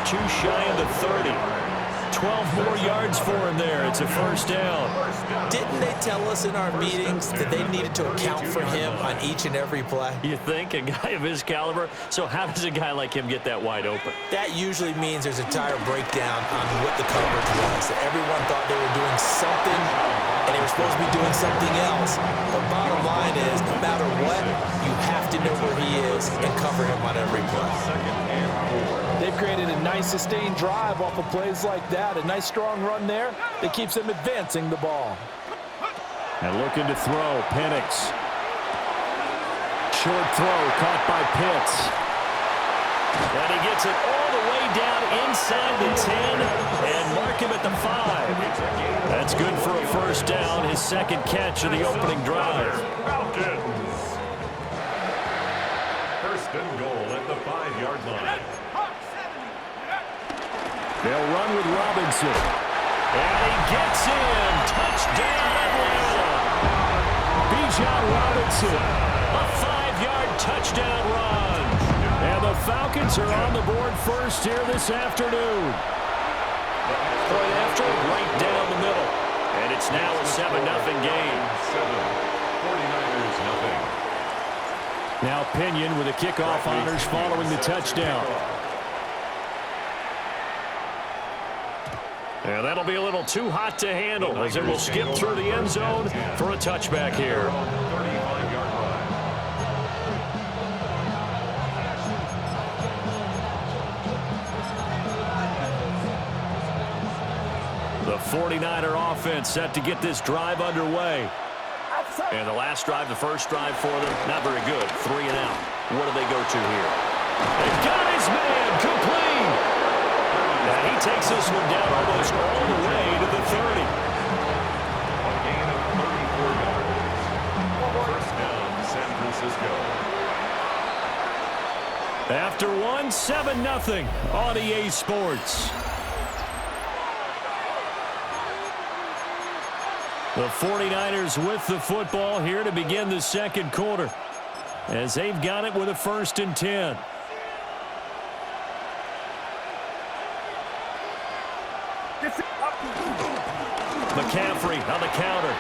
too shy of the 30. 12 more yards for him there. It's a first down. Didn't they tell us in our meetings that they needed to account for him on each and every play? You think? A guy of his caliber? So how does a guy like him get that wide open? That usually means there's a entire breakdown on what the coverage was. That everyone thought they were doing something, and they were supposed to be doing something else. But bottom line is, no matter what, you have to know where he is and cover him on every play. They've created a nice sustained drive off of plays like that. A nice strong run there that keeps them advancing the ball. And looking to throw, Penix. Short throw caught by Pitts. And he gets it all the way down inside the 10 and mark him at the 5. That's good for a first down, his second catch of the opening drive. Falcons. First and goal at the 5-yard line. They'll run with Robinson. And he gets in. Touchdown, Atlanta. Bijan Robinson. A 5-yard touchdown run. And the Falcons are on the board first here this afternoon. Point after, right down the middle. And it's now a 7-0 game. 49ers nothing. Now Pinion with the kickoff honors following the touchdown. And that'll be a little too hot to handle as it will skip through the end zone for a touchback here. 35-yard line. The 49er offense set to get this drive underway. And the last drive, the first drive for them, not very good. 3 and out. What do they go to here? They got his man complete. And he takes this one down almost all the way to the 30. A gain of 34 yards. First down, San Francisco. After one, 7-0 on EA Sports. The 49ers with the football here to begin the second quarter, as they've got it with a 1st and 10. McCaffrey on the counter.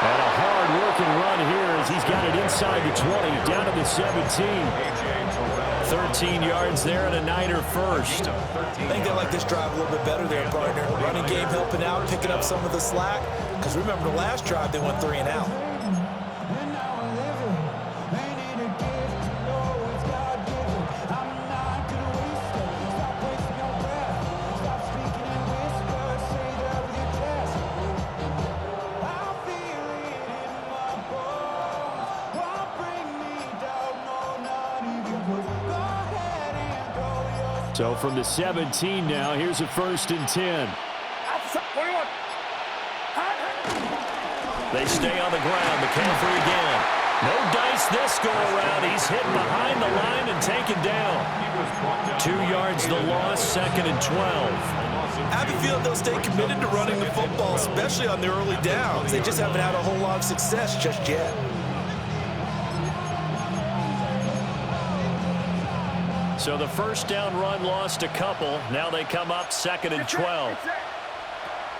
And a hard-working run here as he's got it inside the 20, down to the 17. 13 yards there and a Niner first. I think they like this drive a little bit better there, partner. Running game helping out, picking up some of the slack. Because remember the last drive, they went 3 and out. So from the 17 now, here's a 1st and 10. They stay on the ground. McCaffrey again. No dice this go around. He's hit behind the line and taken down. 2 yards the loss, 2nd and 12. I have a feeling they'll stay committed to running the football, especially on the early downs. They just haven't had a whole lot of success just yet. So the first down run lost a couple. Now they come up 2nd and 12.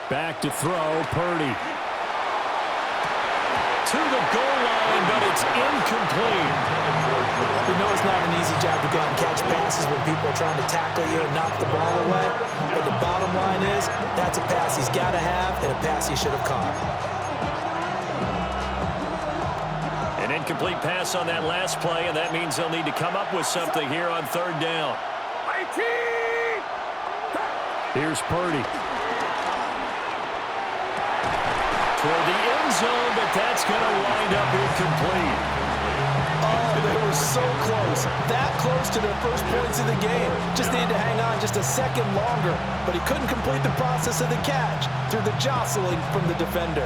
Back to throw, Purdy. To the goal line, but it's incomplete. You know it's not an easy job to go out and catch passes when people are trying to tackle you and knock the ball away. But the bottom line is, that's a pass he's got to have and a pass he should have caught. An incomplete pass on that last play, and that means they'll need to come up with something here on 3rd down. Here's Purdy. Toward the end zone, but that's going to wind up incomplete. Oh, they were so close. That close to their first points of the game. Just needed to hang on just a second longer, but he couldn't complete the process of the catch through the jostling from the defender.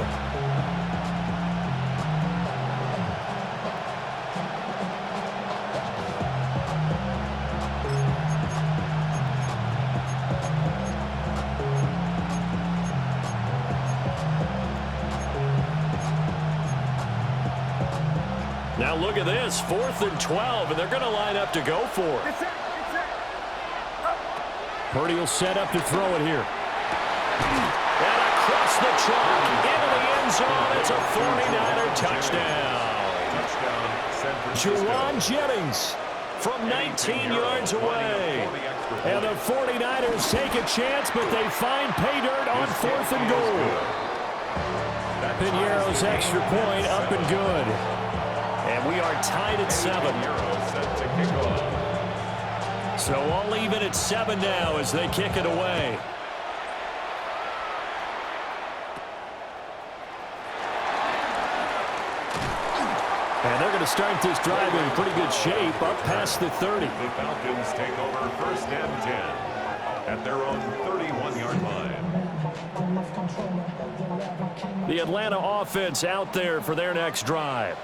Now look at this, 4th and 12, and they're going to line up to go for it. Purdy will set up to throw it here. And across the chalk, into the end zone. It's a 49er touchdown. Juwan Jennings from 19 yards away. And the 49ers take a chance, but they find pay dirt on 4th and goal. Piñeiro's extra point up and good. And we are tied at 7. So all even at 7 now as they kick it away. And they're going to start this drive in pretty good shape, up past the 30. The Falcons take over 1st and 10 at their own 31-yard line. The Atlanta offense out there for their next drive.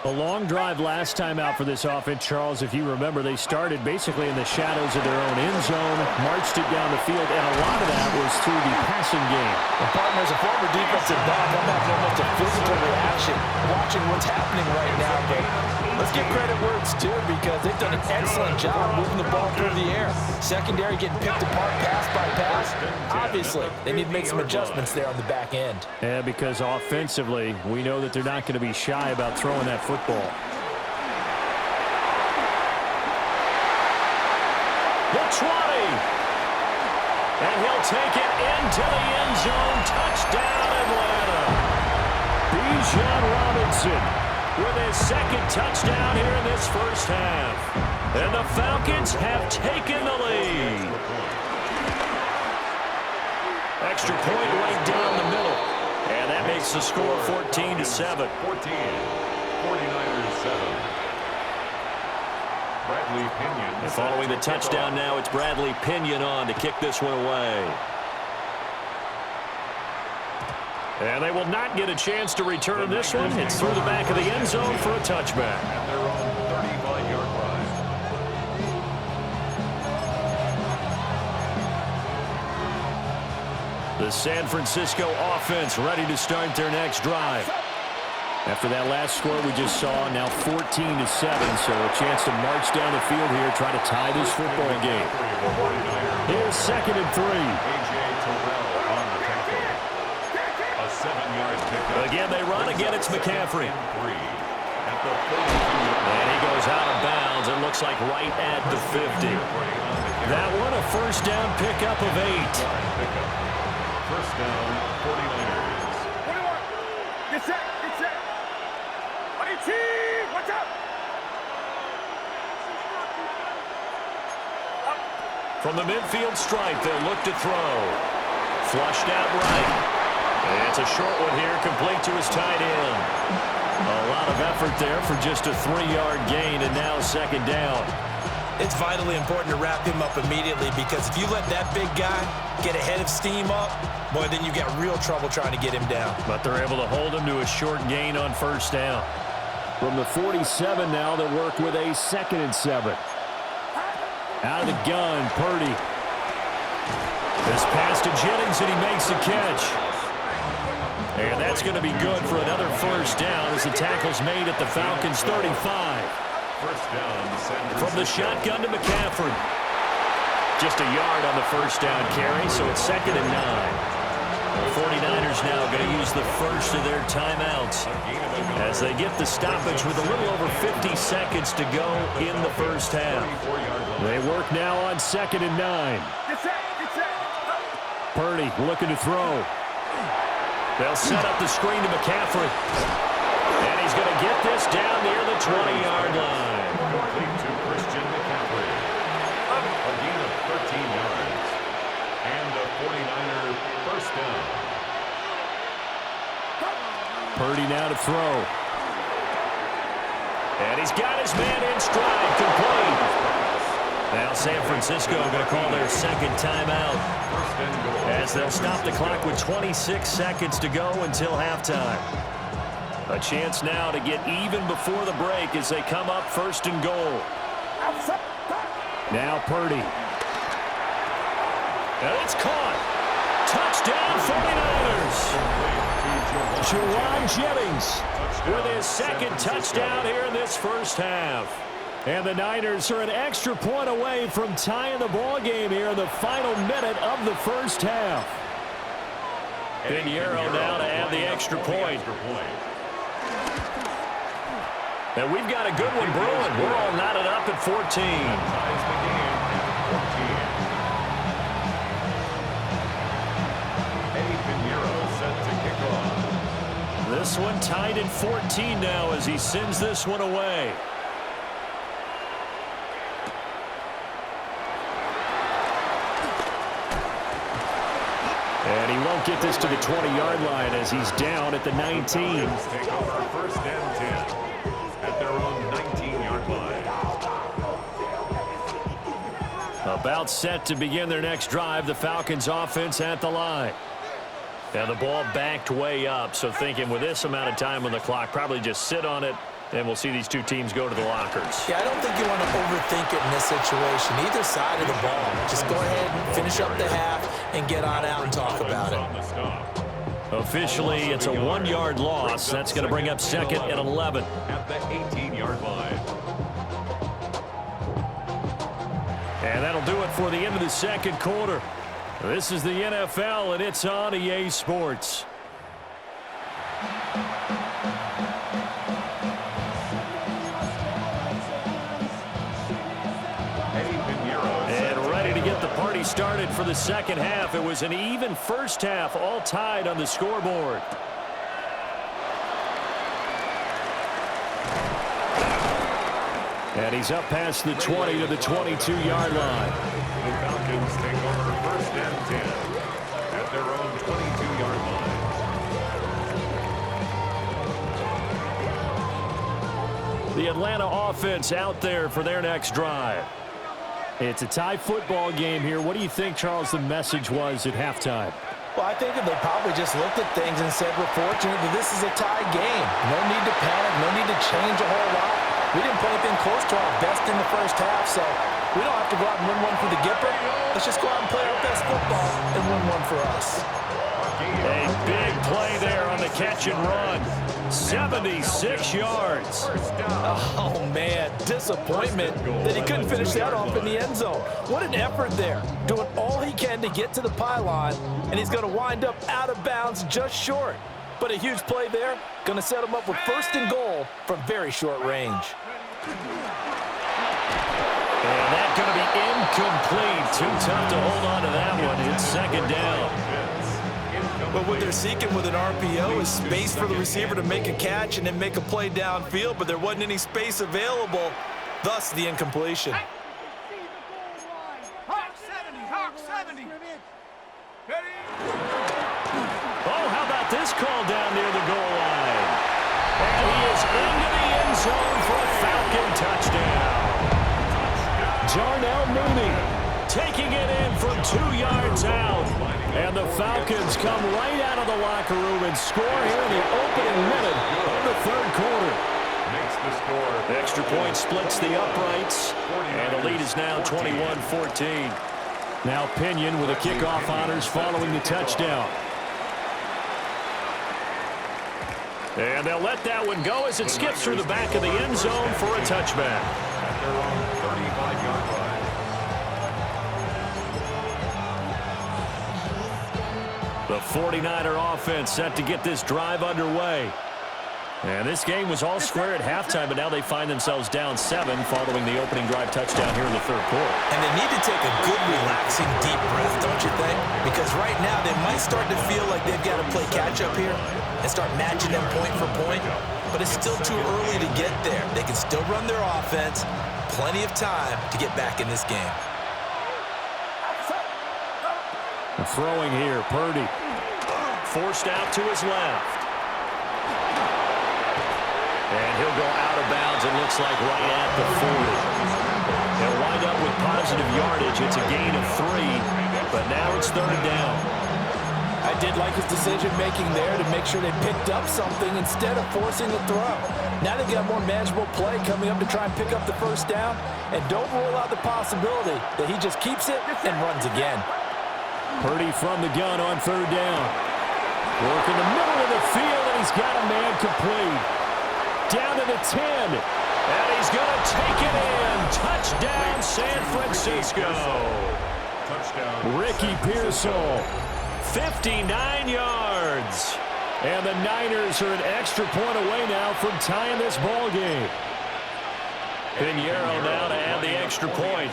A long drive last time out for this offense, Charles. If you remember, they started basically in the shadows of their own end zone, marched it down the field, and a lot of that was through the passing game. And partner, as a former defensive back, I'm having almost a physical reaction watching what's happening right now. But let's give credit where it's due because they've done an excellent job moving the ball through the air. Secondary getting picked apart pass by pass. Obviously, they need to make some adjustments there on the back end. Yeah, because offensively, we know that they're not going to be shy about throwing that football. The 20. And he'll take it into the end zone. Touchdown, Atlanta. Bijan Robinson with his 2nd touchdown here in this first half. And the Falcons have taken the lead. Extra point right down the middle. And that makes the score 14-7. 49ers 7. Bradley Pinion. And following the touchdown now, it's Bradley Pinion on to kick this one away. And they will not get a chance to return this one. It's through the back of the end zone for a touchback. At their own 35-yard line. The San Francisco offense ready to start their next drive. After that last score we just saw, now 14-7, so a chance to march down the field here, try to tie this football game. Here's 2nd and 3. A 7-yard pickup. Again, they run. Again, it's McCaffrey. And he goes out of bounds. It looks like right at the 50. That one, a first down pickup of 8. First down, 49ers. 21. Get set. Get set. Watch out. From the midfield stripe, they'll look to throw. Flushed out right. And it's a short one here, complete to his tight end. A lot of effort there for just a 3-yard gain, and now 2nd down. It's vitally important to wrap him up immediately because if you let that big guy get ahead of steam up, boy, then you got real trouble trying to get him down. But they're able to hold him to a short gain on 1st down. From the 47 now, they work with a 2nd and 7. Out of the gun, Purdy. This pass to Jennings, and he makes the catch. And that's going to be good for another first down as the tackle's made at the Falcons' 35. First down, From the shotgun to McCaffrey. Just a yard on the first down carry, so it's 2nd and 9. The 49ers now going to use the first of their timeouts as they get the stoppage with a little over 50 seconds to go in the first half. They work now on 2nd and 9. Purdy looking to throw. They'll set up the screen to McCaffrey. And he's going to get this down near the 20-yard line. complete to Christian McCaffrey. A gain of 13 yards. And a 49er first down. Purdy now to throw. And he's got his man in stride, complete. Now San Francisco going to call their 2nd timeout as they'll stop the clock with 26 seconds to go until halftime. A chance now to get even before the break as they come up 1st and goal. Now Purdy. And it's caught. Touchdown 49ers. Juwan Jennings with his 2nd touchdown here in this first half. And the Niners are an extra point away from tying the ball game here in the final minute of the first half. Pinheiro now to add the extra point. And we've got a good one brewing. We're all knotted up at 14. This one tied at 14 now as he sends this one away. And he won't get this to the 20-yard line as he's down at the 19. Take over first and 10 at their own 19-yard line. About set to begin their next drive, the Falcons offense at the line. And the ball backed way up, so thinking with this amount of time on the clock, probably just sit on it, and we'll see these two teams go to the lockers. Yeah, I don't think you want to overthink it in this situation. Either side of the ball. Just go ahead and finish up the half and get on out and talk about it. Officially, it's a 1-yard loss. That's going to bring up second and 11. At the 18-yard line. And that'll do it for the end of the second quarter. This is the NFL, and it's on EA Sports. And ready to get the party started for the second half. It was an even first half, all tied on the scoreboard. And he's up past the 20 to the 22-yard line. The Falcons take over first and 10 at their own 22-yard line. The Atlanta offense out there for their next drive. It's a tie football game here. What do you think, Charles, the message was at halftime? Well, I think that they probably just looked at things and said, we're fortunate that this is a tie game. No need to panic, no need to change a whole lot. We didn't play anything close to our best in the first half, so we don't have to go out and win one for the Gipper. Let's just go out and play our best football and win one for us. A big play there on the catch and run. 76 yards. Oh, man, disappointment that he couldn't finish that off in the end zone. What an effort there, doing all he can to get to the pylon, and he's going to wind up out of bounds just short. But a huge play there, going to set him up with first and goal from very short range. And that's going to be incomplete. Too tough to hold on to that one. It's second down. But what they're seeking with an RPO is space for the receiver to make a catch and then make a play downfield, but there wasn't any space available, thus the incompletion. Hawk 70, Hawk 70. Ready? Oh, how about this call down near the goal line? And he is into the end zone for a Falcon touchdown. Darnell Mooney taking it in from 2 yards out. And the Falcons come right out of the locker room and score here in the opening minute of the third quarter. Makes the score. Extra point splits the uprights. And the lead is now 21-14. Now Pinion with a kickoff honors following the touchdown. And they'll let that one go as it skips through the back of the end zone for a touchback. At their own 35-yard line. The 49er offense set to get this drive underway. And this game was all square at halftime, but now they find themselves down 7 following the opening drive touchdown here in the third quarter. And they need to take a good, relaxing, deep breath, don't you think? Because right now they might start to feel like they've got to play catch-up here and start matching them point for point. But it's still too early to get there. They can still run their offense. Plenty of time to get back in this game. Throwing here, Purdy. Forced out to his left. And he'll go out of bounds, it looks like right at the 40. They'll wind up with positive yardage. It's a gain of 3, but now it's third down. I did like his decision-making there to make sure they picked up something instead of forcing the throw. Now they've got more manageable play coming up to try and pick up the first down, and don't rule out the possibility that he just keeps it and runs again. Purdy from the gun on third down. Work in the middle of the field, and he's got a man complete. Down to the 10. And he's going to take it in. Touchdown, San Francisco. Touchdown. Ricky Pearsall, 59 yards. And the Niners are an extra point away now from tying this ball game. Pinheiro now to add the extra point.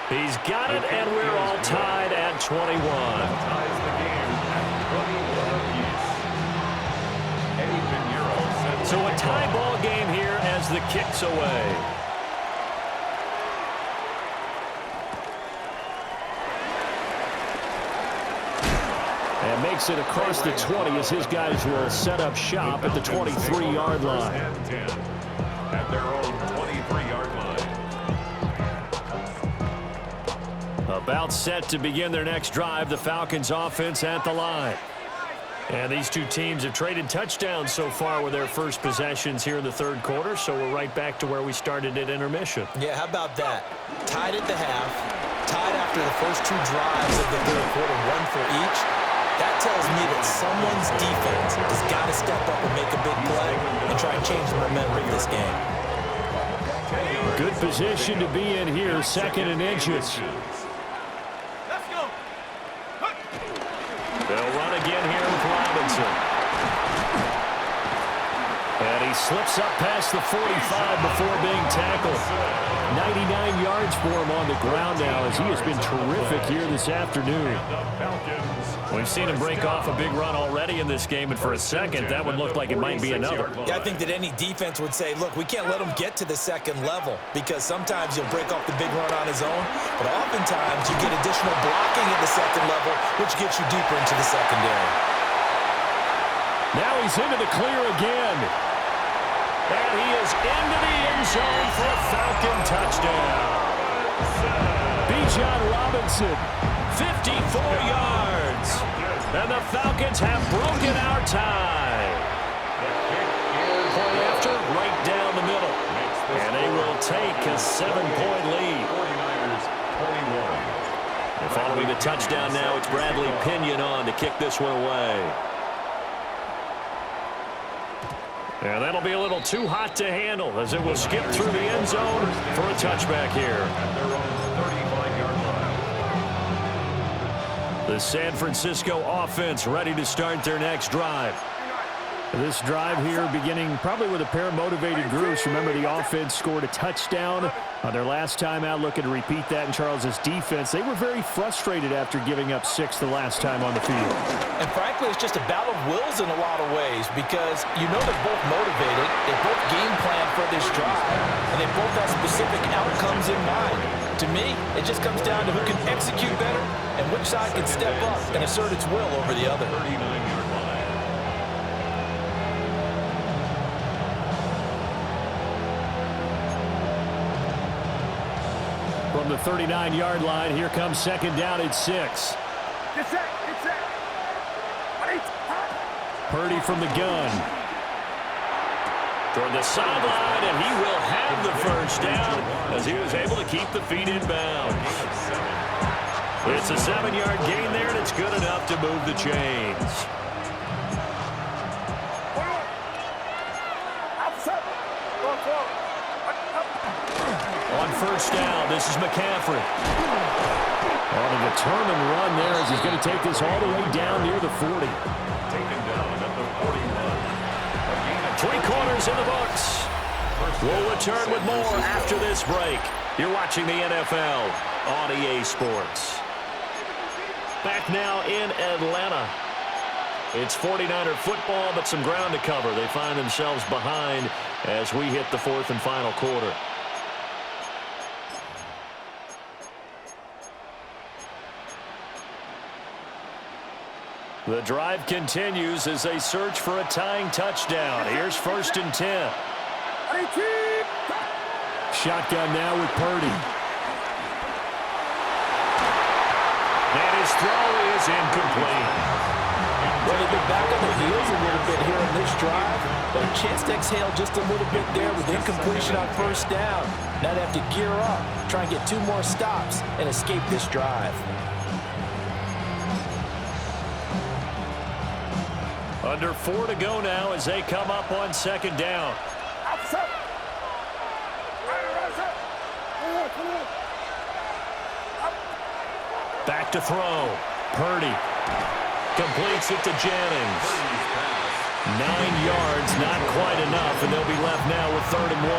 He's got it, and we're all tied at 21. Ties the game at 21 apiece. So a tie ball game here as the kick's away. And makes it across the 20 as his guys will set up shop at the 23-yard line. At their own 23-yard line. About set to begin their next drive, the Falcons offense at the line. And these two teams have traded touchdowns so far with their first possessions here in the third quarter, so we're right back to where we started at intermission. Yeah, how about that? Tied at the half, tied after the first two drives of the third quarter, one for each. That tells me that someone's defense has got to step up and make a big play and try and change the momentum of this game. Good position to be in here, second and inches. Let's go. They'll run again here with Robinson. And he slips up past the 45 before being tackled. 99 yards for him on the ground now as he has been terrific here this afternoon. We've seen him break off a big run already in this game, and for a second, that would look like it might be another. Yeah, I think that any defense would say, look, we can't let him get to the second level because sometimes he'll break off the big run on his own, but oftentimes you get additional blocking at the second level, which gets you deeper into the secondary. Now he's into the clear again. And he is into the end zone for a Falcon touchdown. Bijan Robinson, 54 yards. And the Falcons have broken our tie. Point after, right down the middle. And they will take a 7-point lead. 49ers 21. And following the touchdown now, it's Bradley Pinion on to kick this one away. And that'll be a little too hot to handle as it will skip through the end zone for a touchback here. At their own 35-yard line. The San Francisco offense ready to start their next drive. This drive here beginning probably with a pair of motivated groups. Remember, the offense scored a touchdown on their last time out. Looking to repeat that in Charles's defense. They were very frustrated after giving up 6 the last time on the field. And frankly, it's just a battle of wills in a lot of ways because you know they're both motivated. They both game plan for this drive, and they both have specific outcomes in mind. To me, it just comes down to who can execute better and which side can step up and assert its will over the other. 39-yard line. From the 39-yard line, here comes second down at 6. Get set. Get set. Purdy from the gun. Toward the sideline, and he will have the first down as he was able to keep the feet in bounds. It's a 7-yard gain there, and it's good enough to move the chains. On first down, this is McCaffrey. On a determined run there as he's going to take this all the way down near the 40. Taken down at the 41. 3 quarters in the books. We'll return with more after this break. You're watching the NFL on EA Sports. Back now in Atlanta. It's 49er football, but some ground to cover. They find themselves behind as we hit the 4th and final quarter. The drive continues as they search for a tying touchdown. Here's 1st and 10. Shotgun now with Purdy. And his throw is incomplete. Well, they've been back on their heels a little bit here on this drive, but a chance to exhale just a little bit there with incompletion on first down. Now they have to gear up, try and get 2 more stops, and escape this drive. Under 4 to go now as they come up on second down. Back to throw. Purdy completes it to Jennings. 9 yards, not quite enough, and they'll be left now with 3rd and 1.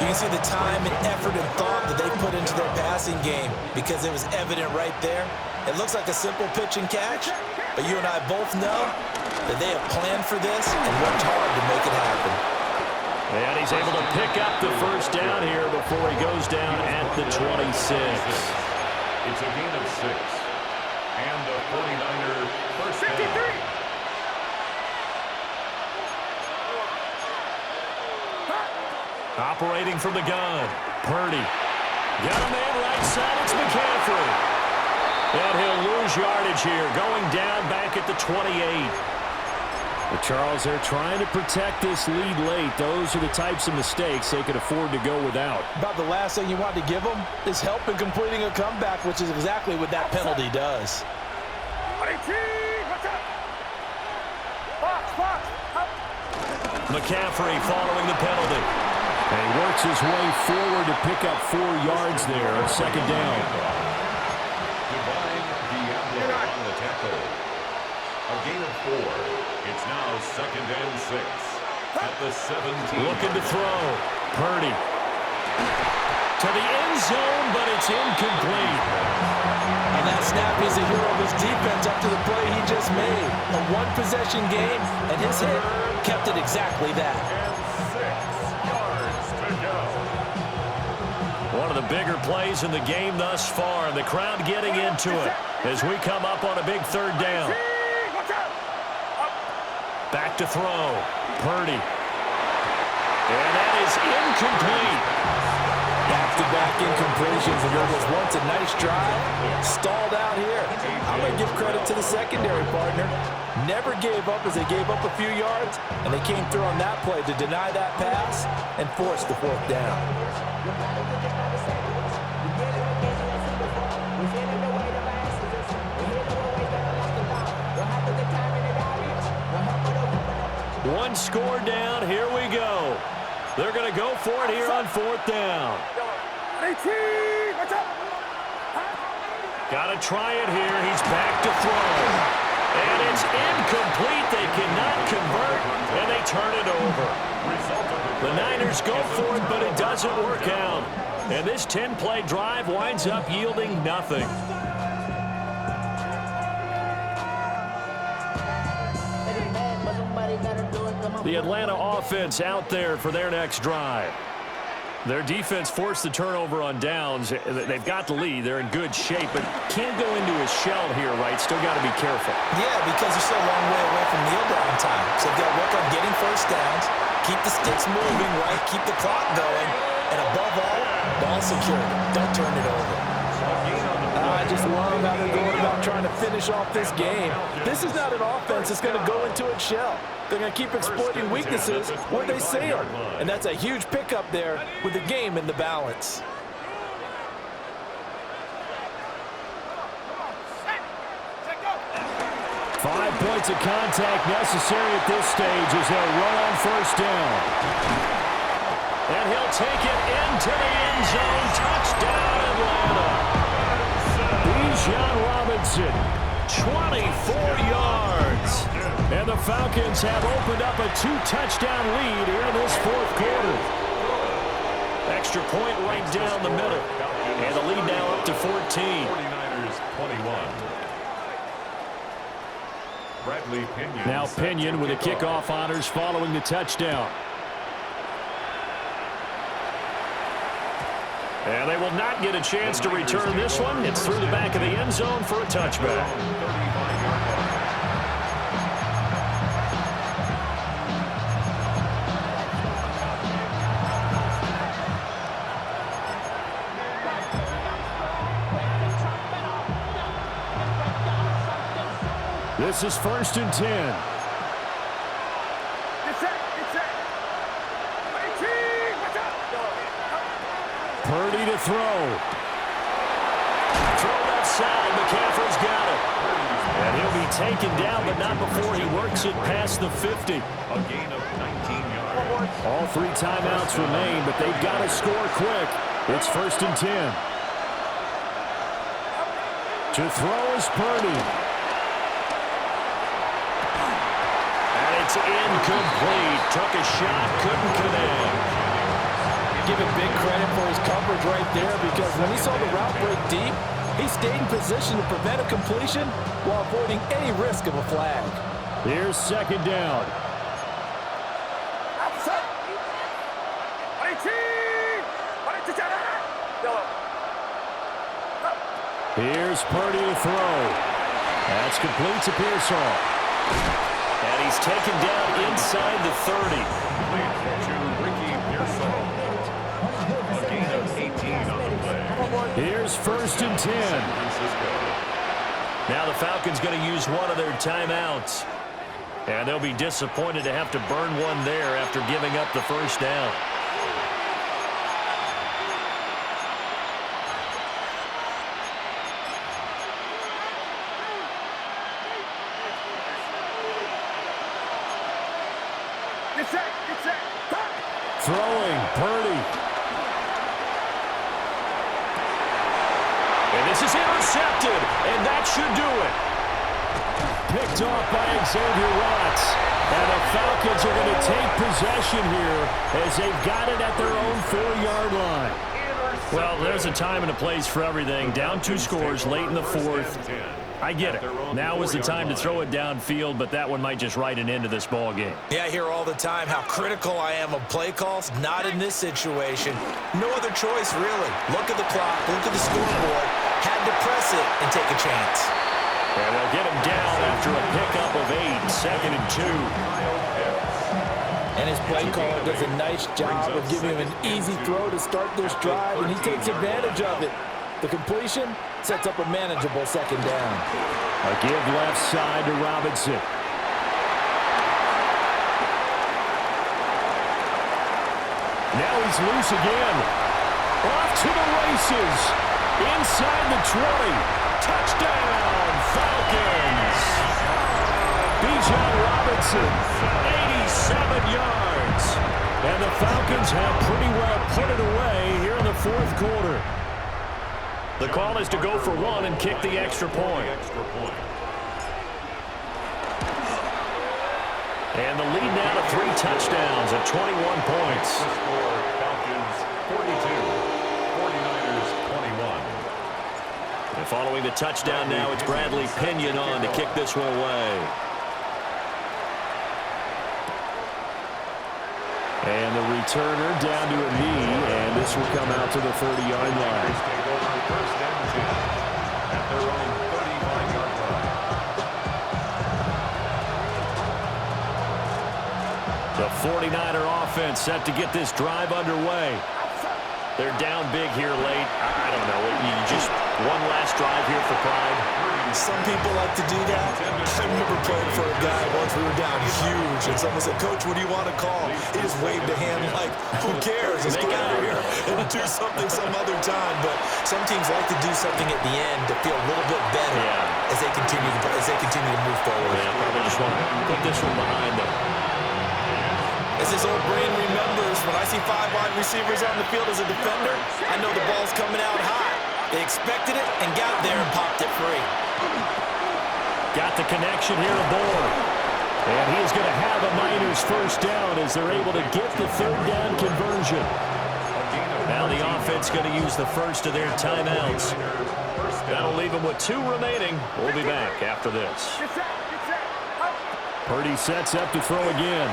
You can see the time and effort and thought that they put into their passing game because it was evident right there. It looks like a simple pitch and catch, but you and I both know that they have planned for this and worked hard to make it happen. And he's able to pick up the first down here before he goes down at the 26. It's a gain of 6. And the 49er first down. Operating from the gun. Purdy. Got a man right side. It's McCaffrey. And he'll lose yardage here. Going down back at the 28. But Charles, they're trying to protect this lead late. Those are the types of mistakes they could afford to go without. About the last thing you want to give them is help in completing a comeback, which is exactly what that penalty does. McCaffrey following the penalty. And he works his way forward to pick up 4 yards there on second down. Divine Diablo on the tackle. A gain of 4. It's now 2nd and 6. At the 17. Looking to throw. Purdy. To the end zone, but it's incomplete. On that snap, he's a hero of his defense up to the play he just made. A one-possession game, and his hit kept it exactly that. One of the bigger plays in the game thus far, and the crowd getting into it as we come up on a big 3rd down. Back to throw. Purdy. And that is incomplete. Back-to-back incompletions, and there was once a nice drive. Stalled out here. I'm going to give credit to the secondary partner. Never gave up as they gave up a few yards, and they came through on that play to deny that pass and force the 4th down. One score down. Here we go. They're going to go for it here on 4th down. Got to try it here. He's back to throw. And it's incomplete. They cannot convert, and they turn it over. The Niners go for it, but it doesn't work out. And this 10-play drive winds up yielding nothing. The Atlanta offense out there for their next drive. Their defense forced the turnover on downs. They've got the lead. They're in good shape, but can't go into a shell here, right? Still got to be careful. Yeah, because they're still a long way away from kneel down time. So they've got to work on getting first downs, keep the sticks moving, right? Keep the clock going. And above all, ball secured. Don't turn it over. I just love how they're going about trying to finish off this game. This is not an offense that's going to go into its shell. They're going to keep exploiting weaknesses where they see them. And that's a huge pickup there with the game in the balance. Five points of contact necessary at this stage as they'll run on first down. And he'll take it into the end zone. Touchdown, Atlanta. Bijan Robinson, 24 yards. And the Falcons have opened up a 2-touchdown lead here in this 4th quarter. Extra point right down the middle. And the lead now up to 14. 49ers 21. Bradley Pinion. Now Pinion with the kickoff honors following the touchdown. And they will not get a chance to return this one. It's through the back of the end zone for a touchback. This is 1st and 10. Purdy to throw. Throw left side. McCaffrey's got it. And he'll be taken down, but not before he works it past the 50. A gain of 19 yards. All 3 timeouts remain, but they've got to score quick. It's 1st and 10. To throw is Purdy. And it's incomplete. Took a shot, couldn't connect. Give him big credit for his coverage right there, because when he saw the route break deep, he stayed in position to prevent a completion while avoiding any risk of a flag. Here's 2nd down. Here's Purdy to throw. That's complete to Pearsall. And he's taken down inside the 30. To Ricky Pearsall. A gain of 18 on the play. Here's 1st and 10. Now the Falcons going to use one of their timeouts. And they'll be disappointed to have to burn one there after giving up the 1st down. Throwing, Purdy. And this is intercepted, and that should do it. Picked off by Xavier Watts. And the Falcons are going to take possession here as they've got it at their own 4-yard line. Well, there's a time and a place for everything. Down 2 scores late in the 4th. I get it. Now is the time to throw it downfield, but that one might just write an end to this ball game. Yeah, I hear all the time how critical I am of play calls. Not in this situation. No other choice, really. Look at the clock. Look at the scoreboard. Had to press it and take a chance. And they'll get him down after a pickup of 8, 2nd and 2. And his play caller does a nice job of giving him an easy throw to start this drive, and he takes advantage of it. The completion sets up a manageable 2nd down. A give left side to Robinson. Now he's loose again. Off to the races. Inside the 20. Touchdown, Falcons. Bijan Robinson, 87 yards. And the Falcons have pretty well put it away here in the 4th quarter. The call is to go for 1 and kick the extra point. And the lead now to 3 touchdowns at 21 points. The score, Falcons 42, 49ers 21. And following the touchdown now, it's Bradley Pinion on to kick this one away. And the returner down to a knee, and this will come out to the 30-yard line. Take over 1st and 10 at their own 35-yard line. The 49er offense set to get this drive underway. They're down big here late. I don't know. You just one last drive here for pride. Some people like to do that. I remember playing for a guy once. We were down huge, and someone said, "Coach, what do you want to call?" He just waved a hand like, "Who cares? Let's get out of here and do something some other time." But some teams like to do something at the end to feel a little bit better as they continue to move forward. Yeah, probably just want to put this one behind them. As his old brain remembers, when I see 5 wide receivers on the field as a defender, I know the ball's coming out high. They expected it and got there and popped it free. Got the connection here aboard. And he is going to have a Niners 1st down as they're able to get the 3rd down conversion. Now the offense going to use the first of their timeouts. That'll leave them with 2 remaining. We'll be back after this. Purdy sets up to throw again.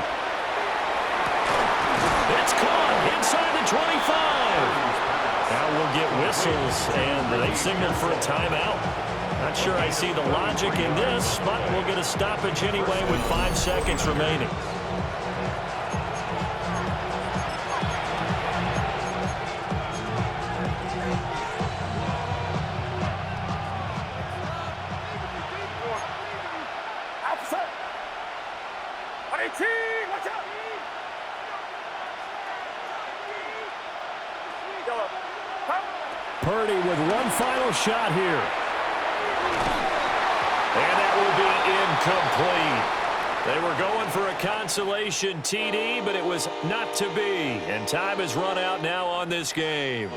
It's caught inside the 25. Now we'll get whistles, and they signal for a timeout. Not sure I see the logic in this, but we'll get a stoppage anyway with 5 seconds remaining. Purdy with one final shot here. And that will be incomplete. They were going for a consolation TD, but it was not to be. And time has run out now on this game.